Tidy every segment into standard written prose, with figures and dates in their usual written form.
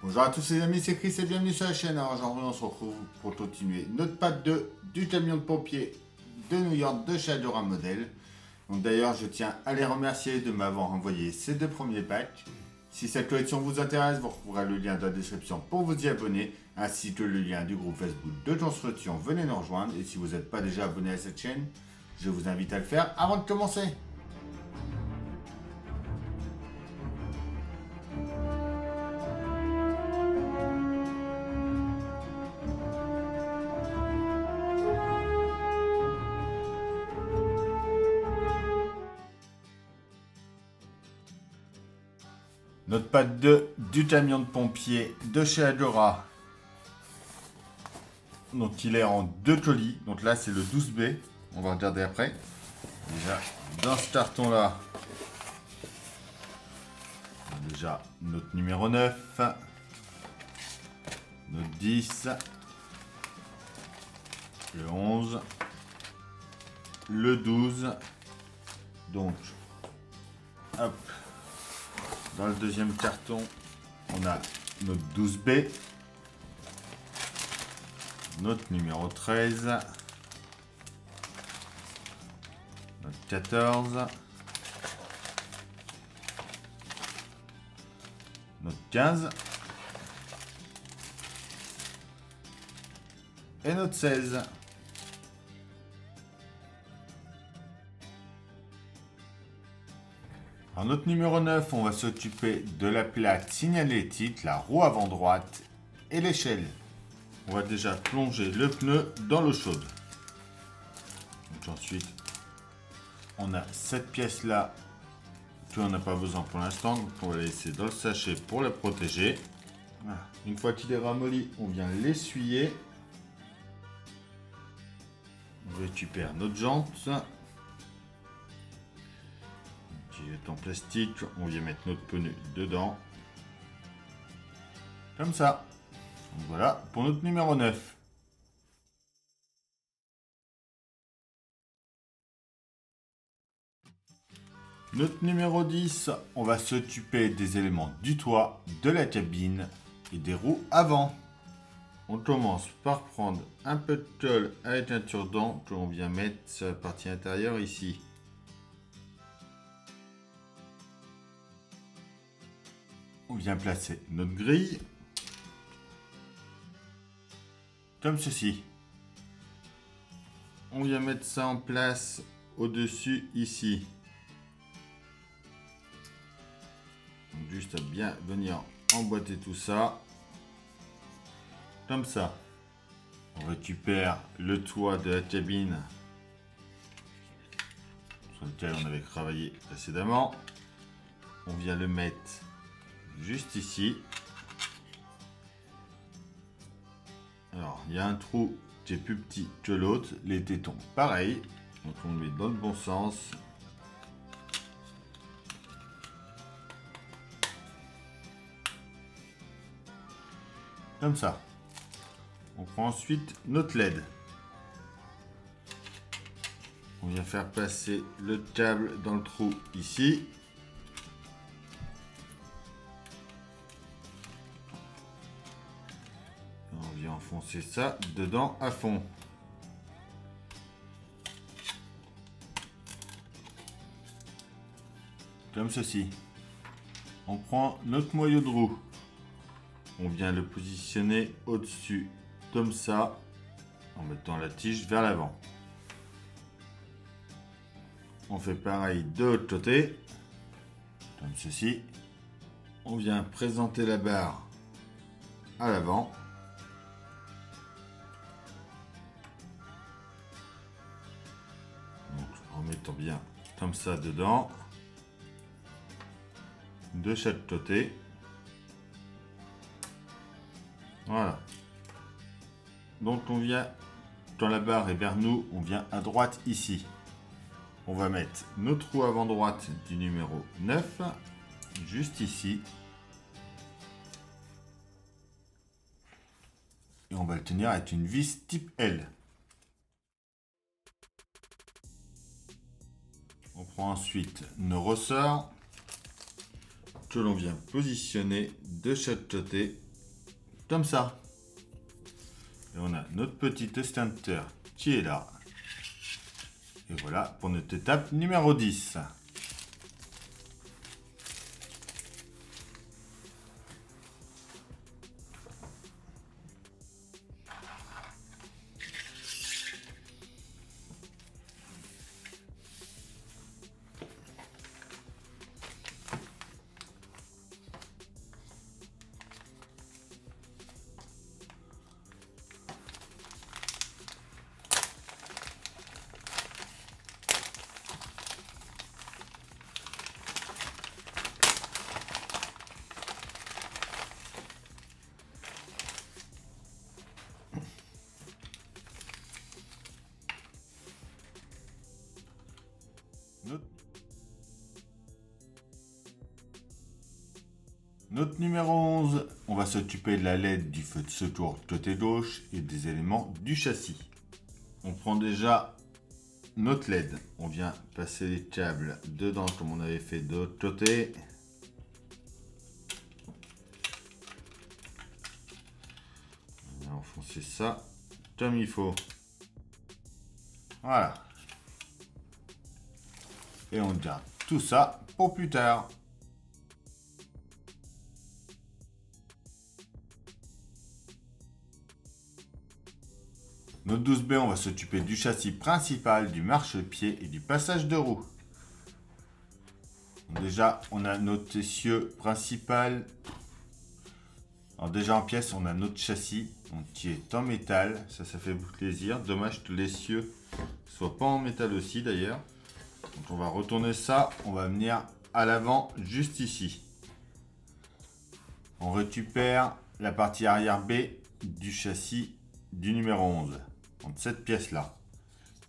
Bonjour à tous les amis, c'est Chris et bienvenue sur la chaîne. Alors aujourd'hui on se retrouve pour continuer notre pack 2 du camion de pompier de New York de chez Adora Model. Donc d'ailleurs je tiens à les remercier de m'avoir envoyé ces deux premiers packs. Si cette collection vous intéresse, vous retrouverez le lien dans la description pour vous y abonner, ainsi que le lien du groupe Facebook de construction. Venez nous rejoindre et si vous n'êtes pas déjà abonné à cette chaîne, je vous invite à le faire avant de commencer. Notre pack 2 du camion de pompier de chez Adora. Donc il est en deux colis. Donc là c'est le 12B. On va regarder après. Déjà dans ce carton là. Déjà notre numéro 9. Notre 10. Le 11. Le 12. Donc hop. Dans le deuxième carton, on a notre 12B, notre numéro 13, notre 14, notre 15 et notre 16. En notre numéro 9, on va s'occuper de la plaque signalétique, la roue avant droite et l'échelle. On va déjà plonger le pneu dans l'eau chaude. Donc ensuite, on a cette pièce-là qu'on n'a pas besoin pour l'instant. Donc on va la laisser dans le sachet pour la protéger. Voilà. Une fois qu'il est ramolli, on vient l'essuyer. On récupère notre jante. En plastique, on vient mettre notre pneu dedans comme ça. Donc voilà pour notre numéro 9. Notre numéro 10, on va s'occuper des éléments du toit, de la cabine et des roues avant. On commence par prendre un peu de colle avec un tire-dent que l'on vient mettre sur la partie intérieure ici. On vient placer notre grille comme ceci. On vient mettre ça en place au-dessus ici. Donc juste à bien venir emboîter tout ça comme ça. On récupère le toit de la cabine sur lequel on avait travaillé précédemment. On vient le mettre juste ici. Alors il y a un trou qui est plus petit que l'autre, les tétons pareil, donc on le met dans le bon sens. Comme ça. On prend ensuite notre LED. On vient faire passer le câble dans le trou ici. Enfoncer ça dedans à fond. Comme ceci. On prend notre noyau de roue. On vient le positionner au-dessus comme ça en mettant la tige vers l'avant. On fait pareil de l'autre côté comme ceci. On vient présenter la barre à l'avant. En mettant bien comme ça dedans, de chaque côté. Voilà. Donc on vient, quand la barre est vers nous, on vient à droite ici. On va mettre notre roue avant droite du numéro 9, juste ici. Et on va le tenir avec une vis type L. On prend ensuite nos ressorts que l'on vient positionner de chaque côté comme ça. Et on a notre petit extincteur qui est là. Et voilà pour notre étape numéro 10. Note numéro 11, on va s'occuper de la LED du feu de secours côté gauche et des éléments du châssis. On prend déjà notre LED, on vient passer les câbles dedans comme on avait fait de l'autre côté. On vient enfoncer ça comme il faut. Voilà. Et on garde tout ça pour plus tard. Notre 12B, on va s'occuper du châssis principal, du marchepied et du passage de roue. Déjà, on a notre essieu principal. Alors déjà en pièce, on a notre châssis qui est en métal. Ça fait plaisir. Dommage que l'essieu soit pas en métal aussi d'ailleurs. Donc on va retourner ça. On va venir à l'avant juste ici. On récupère la partie arrière B du châssis du numéro 11. Entre cette pièce là.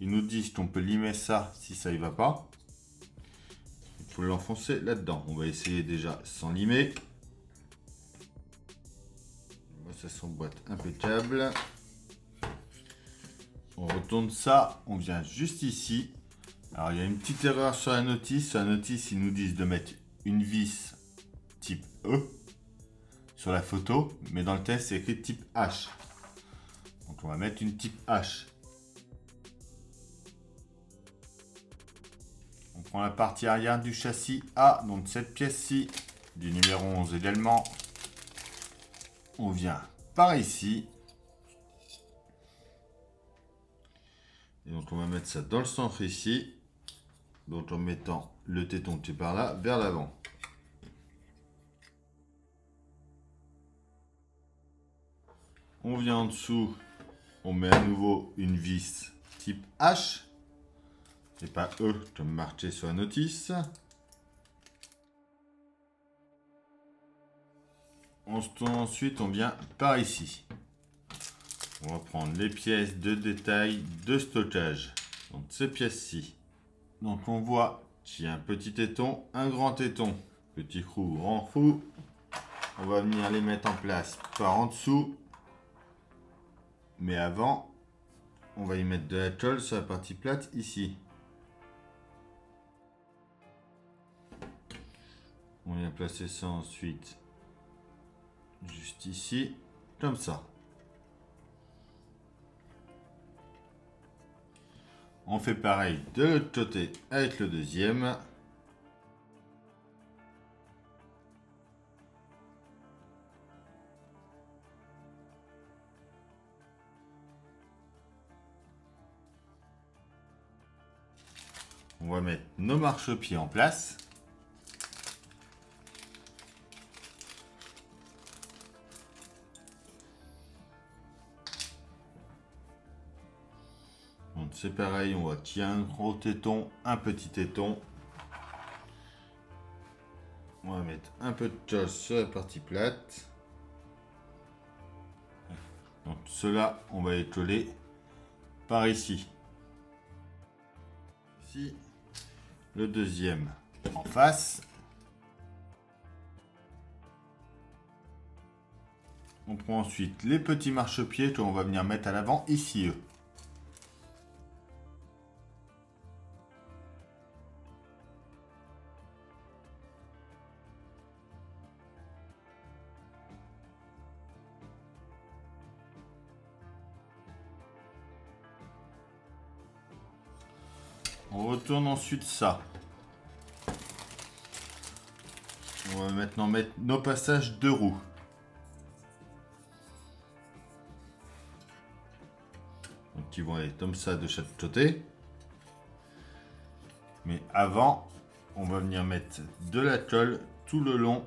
Ils nous disent qu'on peut limer ça si ça y va pas. Il faut l'enfoncer là-dedans. On va essayer déjà sans limer. Ça s'emboîte impeccable. On retourne ça. On vient juste ici. Alors il y a une petite erreur sur la notice. Sur la notice, ils nous disent de mettre une vis type E sur la photo. Mais dans le test, c'est écrit type H. Donc on va mettre une type H. On prend la partie arrière du châssis A, donc cette pièce-ci, du numéro 11 également. On vient par ici. Et donc on va mettre ça dans le centre ici. Donc en mettant le téton qui est par là vers l'avant. On vient en dessous. On met à nouveau une vis type H. Et pas E comme marqué sur la notice. On se tourne ensuite, on vient par ici. On va prendre les pièces de détail de stockage. Donc ces pièces-ci. Donc on voit qu'il y a un petit téton, un grand téton. Petit trou, grand trou. On va venir les mettre en place par en dessous. Mais avant, on va y mettre de la colle sur la partie plate ici. On vient placer ça ensuite juste ici, comme ça. On fait pareil de l'autre côté avec le deuxième. On va mettre nos marchepieds en place. Donc c'est pareil, on voit qu'il y a un gros téton, un petit téton. On va mettre un peu de colle sur la partie plate. Donc cela, on va les coller par ici. Ici, le deuxième en face. On prend ensuite les petits marchepieds qu'on va venir mettre à l'avant ici. Eux. On retourne ensuite ça. On va maintenant mettre nos passages de roues. Donc ils vont aller comme ça de chaque côté. Mais avant, on va venir mettre de la colle tout le long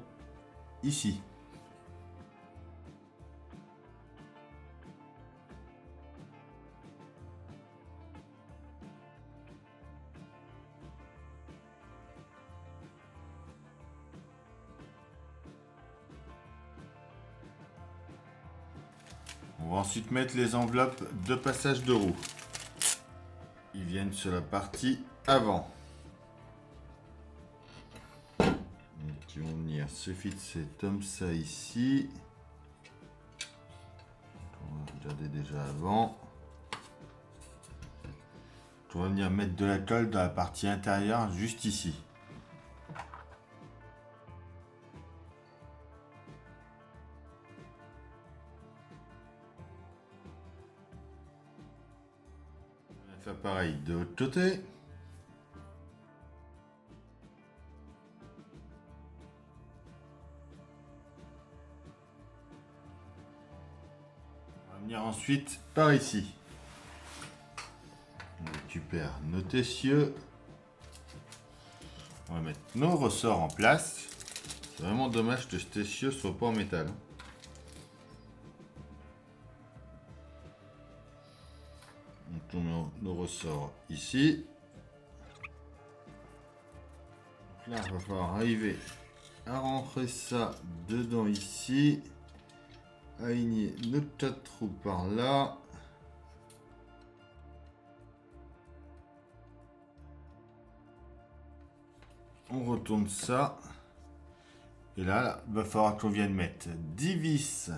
ici. On va ensuite mettre les enveloppes de passage de roue. Ils viennent sur la partie avant. Donc ils vont venir se fixer comme ça ici. On va regarder déjà avant. On va venir mettre de la colle dans la partie intérieure juste ici. On va faire pareil de l'autre côté. On va venir ensuite par ici. On récupère nos tessieux. On va mettre nos ressorts en place. C'est vraiment dommage que ce tessieux soit pas en métal. Donc on met nos ressorts ici. Donc là, il va falloir arriver à rentrer ça dedans ici. Aligner nos 4 trous par là. On retourne ça. Et là, il va falloir qu'on vienne mettre 10 vis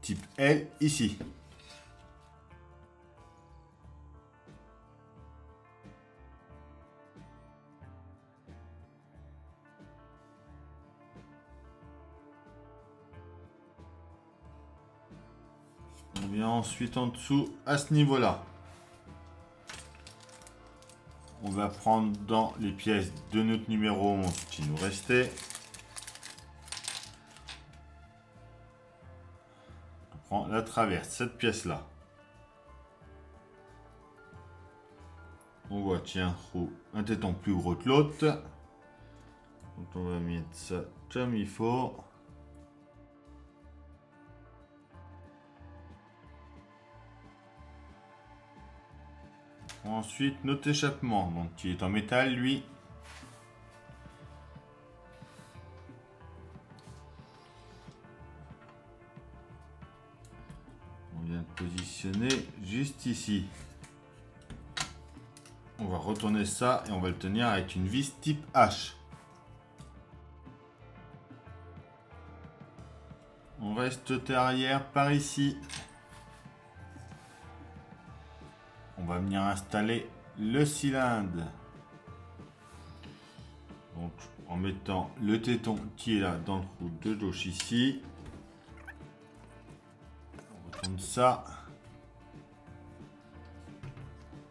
type L ici. On vient ensuite en dessous à ce niveau-là. On va prendre dans les pièces de notre numéro 11 qui nous restait. On prend la traverse, cette pièce-là. On voit qu'il y a un trou, un téton plus gros que l'autre. Donc on va mettre ça comme il faut. Ensuite, notre échappement, donc qui est en métal, lui. On vient de positionner juste ici. On va retourner ça et on va le tenir avec une vis type H. On reste arrière par ici. On va venir installer le cylindre. Donc en mettant le téton qui est là dans le trou de gauche ici. On retourne ça.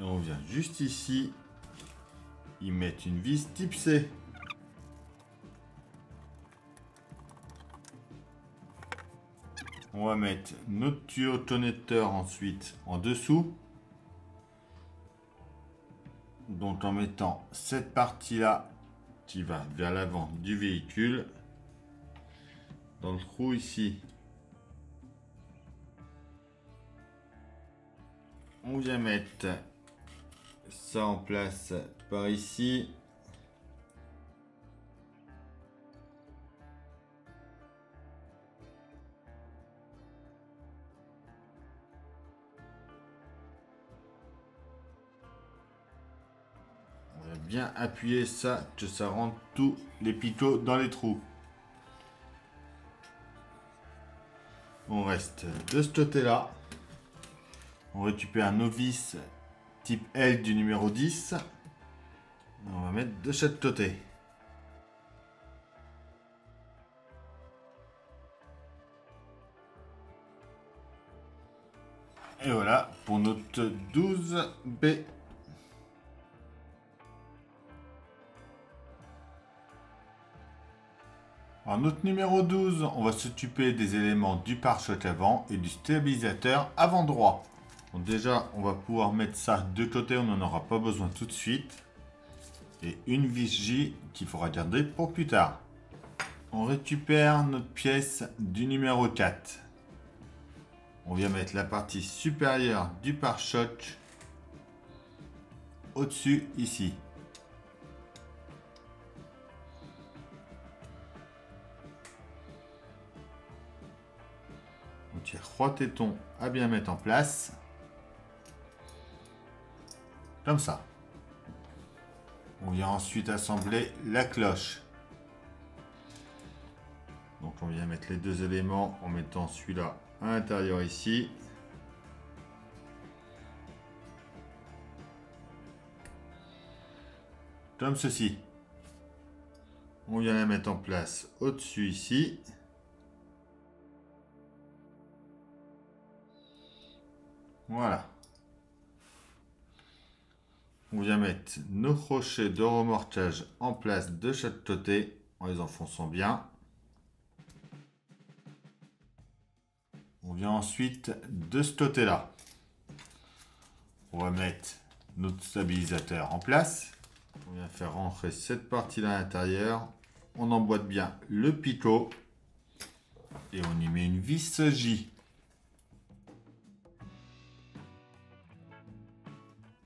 Et on vient juste ici. Y mettre une vis type C. On va mettre notre tuyau connecteur ensuite en dessous. Donc en mettant cette partie-là qui va vers l'avant du véhicule dans le trou ici. On vient mettre ça en place par ici. Bien appuyer ça, que ça rentre tous les picots dans les trous. On reste de ce côté là. On récupère nos vis type L du numéro 10. On va mettre de chaque côté. Et voilà pour notre 12B. En notre numéro 12, on va s'occuper des éléments du pare-choc avant et du stabilisateur avant droit. Donc déjà, on va pouvoir mettre ça de côté, on n'en aura pas besoin tout de suite. Et une vis J qu'il faudra garder pour plus tard. On récupère notre pièce du numéro 4. On vient mettre la partie supérieure du pare-choc au-dessus ici. On tire 3 tétons à bien mettre en place. Comme ça. On vient ensuite assembler la cloche. Donc on vient mettre les deux éléments en mettant celui-là à l'intérieur ici. Comme ceci. On vient la mettre en place au-dessus ici. Voilà. On vient mettre nos crochets de remorquage en place de chaque côté en les enfonçant bien. On vient ensuite de ce côté-là. On va mettre notre stabilisateur en place. On vient faire rentrer cette partie-là à l'intérieur. On emboîte bien le picot et on y met une vis J.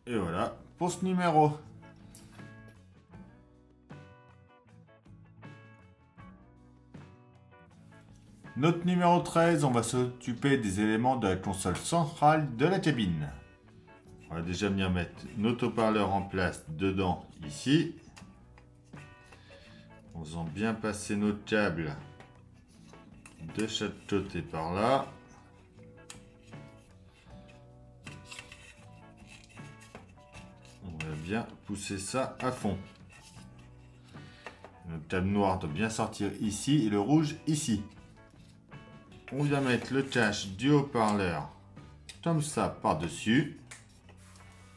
Et voilà pour ce numéro. Notre numéro 13, on va s'occuper des éléments de la console centrale de la cabine. On va déjà venir mettre notre haut-parleur en place dedans, ici. En faisant bien passer nos câbles de chaque côté par là. On va bien pousser ça à fond. Le câble noir doit bien sortir ici et le rouge ici. On vient mettre le cache du haut-parleur comme ça par-dessus.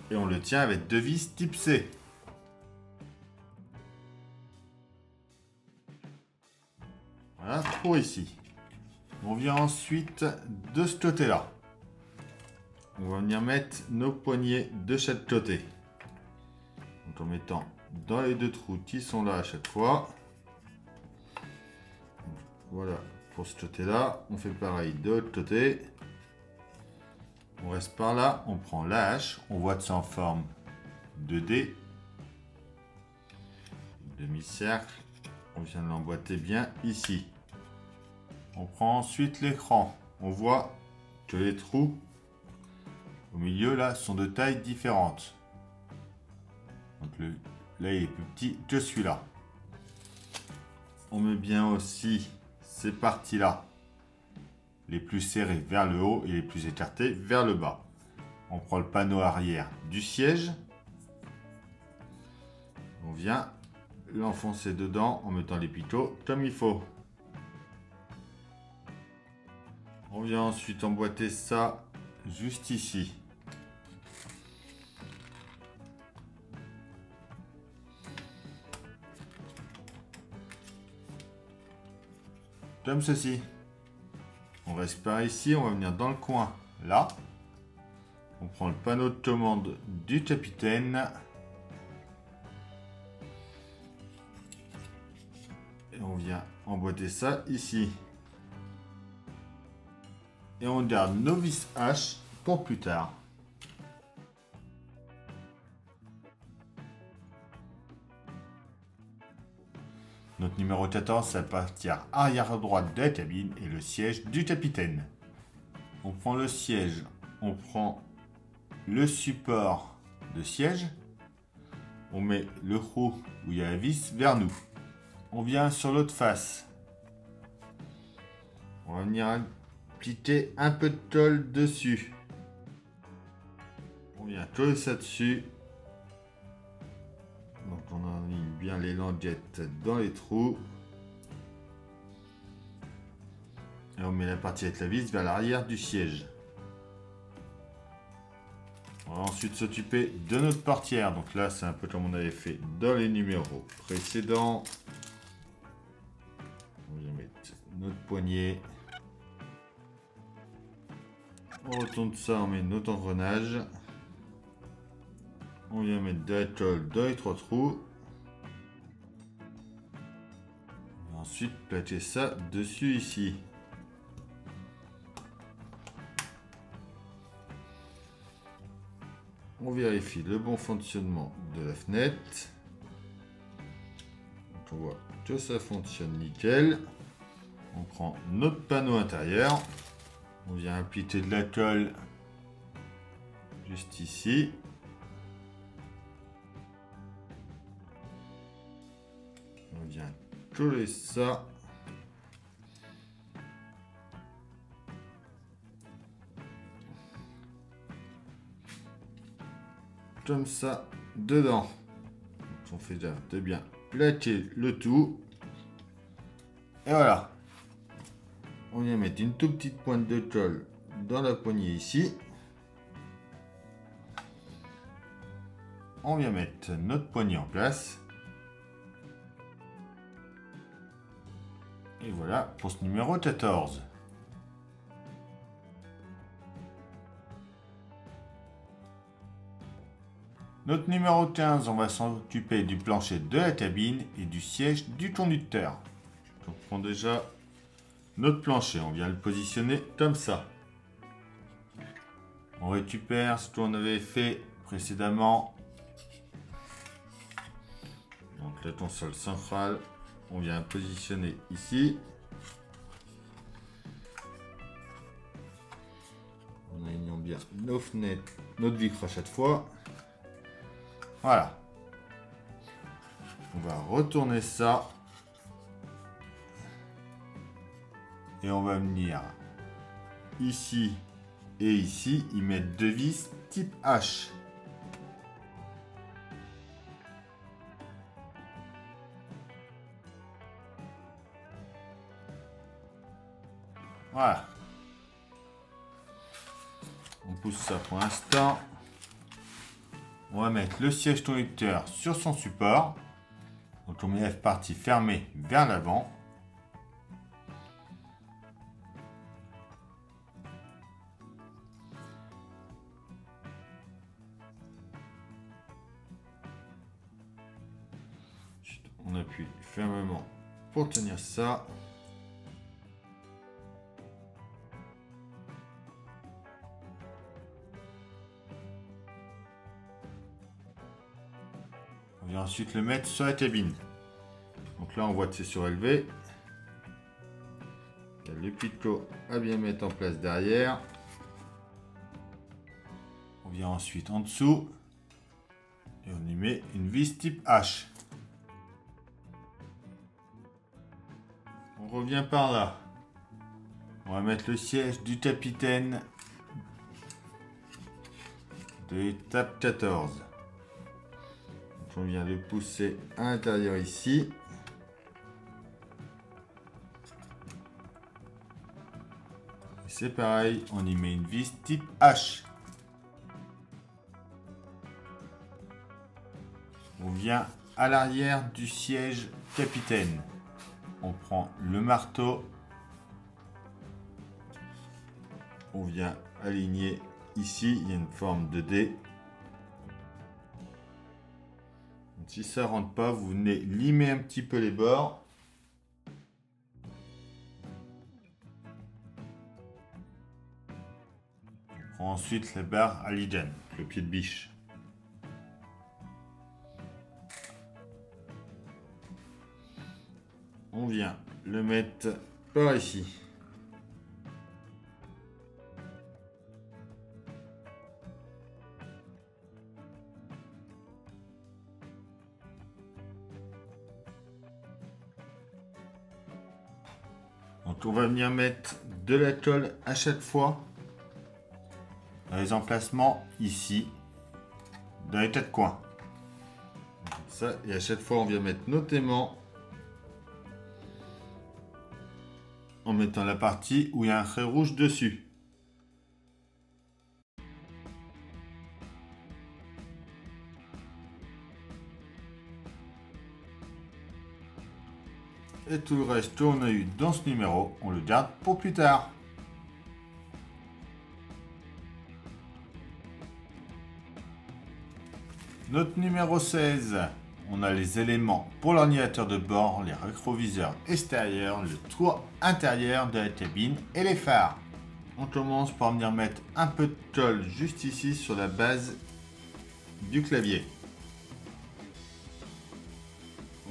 Et on le tient avec deux vis type C. Voilà pour ici. On vient ensuite de ce côté-là. On va venir mettre nos poignées de chaque côté. Donc en mettant dans les deux trous qui sont là à chaque fois. Voilà pour ce côté-là. On fait pareil de l'autre côté. On reste par là, on prend la hache, on voit que c'est en forme de D. Demi-cercle. On vient de l'emboîter bien ici. On prend ensuite l'écran. On voit que les trous au milieu là sont de tailles différentes. Donc là il est plus petit que celui-là. On met bien aussi ces parties-là, les plus serrées vers le haut et les plus écartées vers le bas. On prend le panneau arrière du siège. On vient l'enfoncer dedans en mettant les picots comme il faut. On vient ensuite emboîter ça juste ici. Comme ceci. On reste par ici, on va venir dans le coin là. On prend le panneau de commande du capitaine. Et on vient emboîter ça ici. Et on garde nos vis H pour plus tard. Notre numéro 14, c'est la partie arrière droite de la cabine et le siège du capitaine. On prend le siège, on prend le support de siège, on met le trou où il y a la vis vers nous. On vient sur l'autre face. On va venir appliquer un peu de colle dessus. On vient coller ça dessus. Donc on enligne bien les languettes dans les trous. Et on met la partie avec la vis vers l'arrière du siège. On va ensuite s'occuper de notre portière. Donc là, c'est un peu comme on avait fait dans les numéros précédents. On va mettre notre poignée. On retourne ça, on met notre engrenage. On vient mettre de la colle dans les 3 trous. Et ensuite, plaquer ça dessus ici. On vérifie le bon fonctionnement de la fenêtre. Donc on voit que ça fonctionne nickel. On prend notre panneau intérieur. On vient appliquer de la colle juste ici. On vient coller ça. Comme ça dedans. Donc on fait déjà de bien plaquer le tout. Et voilà. On vient mettre une toute petite pointe de colle dans la poignée ici. On vient mettre notre poignée en place. Et voilà pour ce numéro 14. Notre numéro 15, on va s'occuper du plancher de la cabine et du siège du conducteur. Donc, on prend déjà notre plancher, on vient le positionner comme ça. On récupère ce qu'on avait fait précédemment. Donc la console centrale, on vient positionner ici. En alignant bien nos fenêtres, notre vitre à chaque fois. Voilà. On va retourner ça. Et on va venir ici et ici, y mettre 2 vis type H. Voilà. On pousse ça pour l'instant. On va mettre le siège conducteur sur son support. Donc on met la partie fermée vers l'avant. On appuie fermement pour tenir ça. On vient ensuite le mettre sur la cabine. Donc là on voit que c'est surélevé. Il y a le picot à bien mettre en place derrière. On vient ensuite en dessous. Et on y met une vis type H. On revient par là. On va mettre le siège du capitaine de l'étape 14. Donc on vient le pousser à l'intérieur ici. C'est pareil, on y met une vis type H. On vient à l'arrière du siège capitaine. On prend le marteau. On vient aligner ici, il y a une forme de D. Donc, si ça ne rentre pas, vous venez limer un petit peu les bords. On prend ensuite les barres à l'hygiène, le pied de biche. On vient le mettre par ici. Donc on va venir mettre de la colle à chaque fois dans les emplacements ici, dans les 4 coins. Comme ça, et à chaque fois on vient mettre nos aimants en mettant la partie où il y a un trait rouge dessus. Et tout le reste qu'on a eu dans ce numéro, on le garde pour plus tard. Notre numéro 16, on a les éléments pour l'ordinateur de bord, les rétroviseurs extérieurs, le toit intérieur de la cabine et les phares. On commence par venir mettre un peu de colle juste ici sur la base du clavier.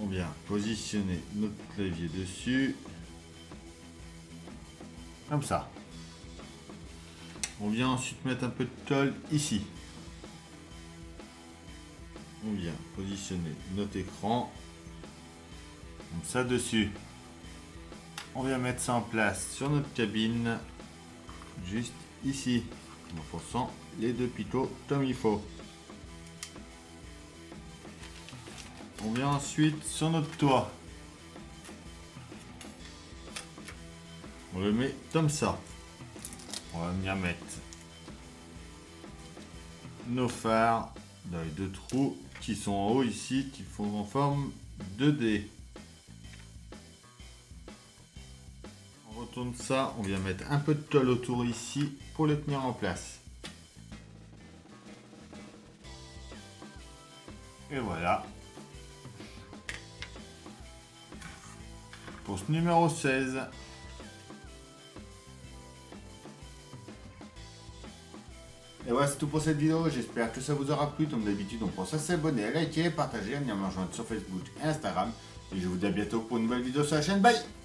On vient positionner notre clavier dessus, comme ça. On vient ensuite mettre un peu de colle ici. On vient positionner notre écran, comme ça dessus. On vient mettre ça en place sur notre cabine, juste ici, en forçant les deux picots comme il faut. On vient ensuite sur notre toit. On le met comme ça. On va venir mettre nos phares dans les deux trous qui sont en haut ici, qui font en forme de D. On retourne ça, on vient mettre un peu de colle autour ici pour le tenir en place. Et voilà. Pour ce numéro 16. Et voilà, c'est tout pour cette vidéo. J'espère que ça vous aura plu. Comme d'habitude, on pense à s'abonner, à liker, partager, à venir me rejoindre sur Facebook et Instagram. Et je vous dis à bientôt pour une nouvelle vidéo sur la chaîne. Bye!